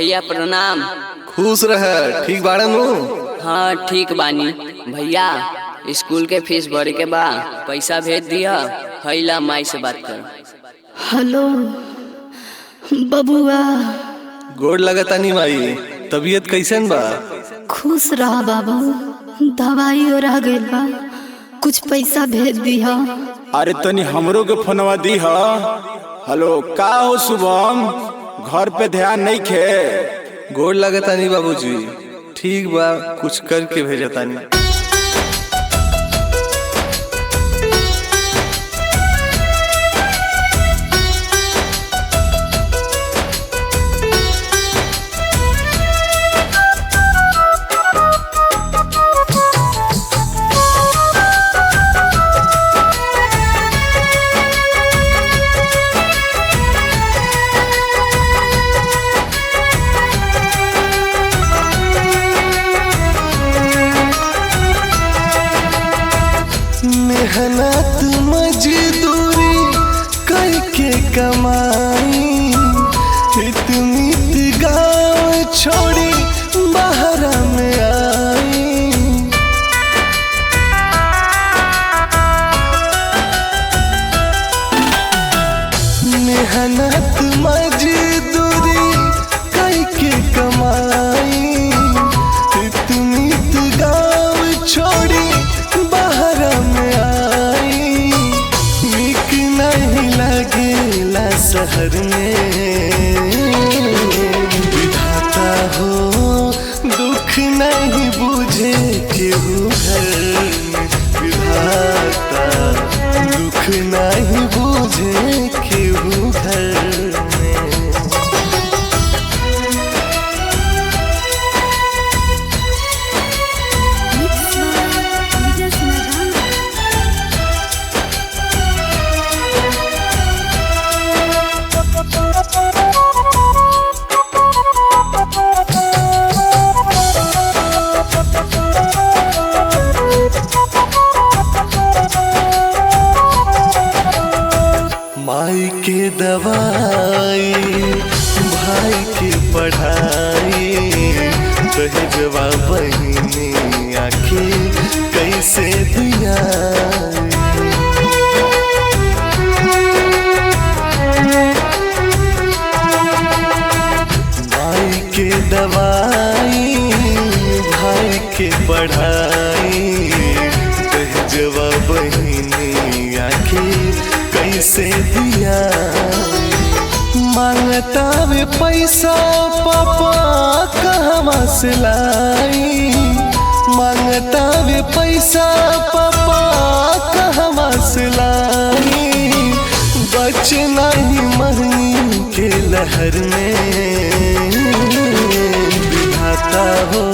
भैया प्रणाम। खुश रह। ठीक बाड़ा नु? हाँ ठीक बानी भैया। स्कूल के फीस भरे के बा, पैसा भेज दिया। हैला माई से बात कर। हेलो बबुआ। गोड़ लगता नी माई, तबीयत कैसन बा? खुश रहा बाबू, दवाई और आ गइल बा, कुछ पैसा भेज दिया। अरे तनी हमरो के फोनवा दी हा। हेलो का हो शुभम, घर पे ध्यान नहीं खे? गोड़ लगता नी बाबूजी। ठीक बा, कुछ करके भेजता नी। मेहनत मजदूरी करके कमाई, हित मित गाँव छोड़ी बाहर में आई। मेहनत मजदूरी करके कमाई, हित मित गाँव छोड़ी बाहर में आई। निक नहीं लगेला शहर में, विधाता हो दुख नहीं बुझे केहू घर में। विधाता दुख नहीं बुझे केहू घर में। माई के दवाई, भाई की पढ़ाई, दहेजवा बहिनी आखी कैसे दिया। माई के दवाई, भाई के पढ़ाई, दहेजवा बहिनी आखी कैसे दिया। मांगता वे पैसा पापा कहवा से लाई। मांगता वे पैसा पापा कहवा से लाई। बच नहीं महंगी के लहर में, विधाता हो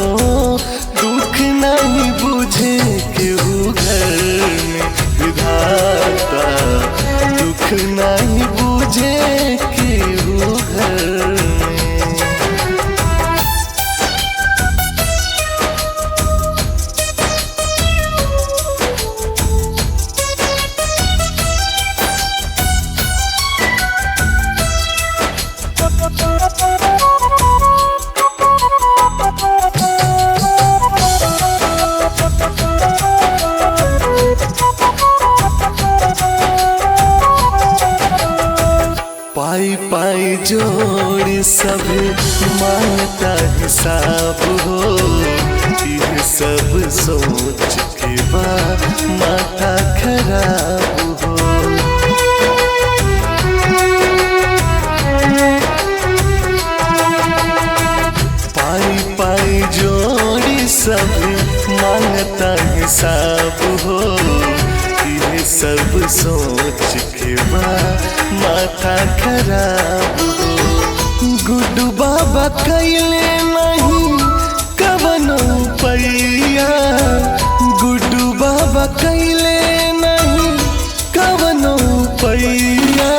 दुख नहीं बुझे केहू घर में। विधाता दुख नहीं बुझे केहू घर में। पाई पाई जोड़ सब मांगता हिसाब हो। यह सब सोच के बा माथा खराब हो। पाई पाई जोड़ी सब मांगता हिसाब हो। यह सब सोच के बा माथा खराब हो। गुड्डू बाबा कैले नहीं कवनो पैया। गुड्डू बाबा कैले नहीं कवनो पैया।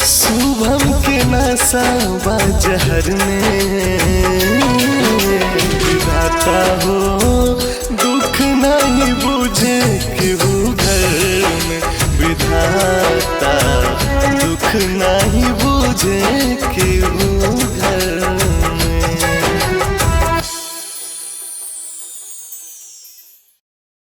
शुभम के नशा बा जहर में, विधाता हो दुख नहीं बुझे केहू घर में। विधाता दुख नहीं बुझे केहू घर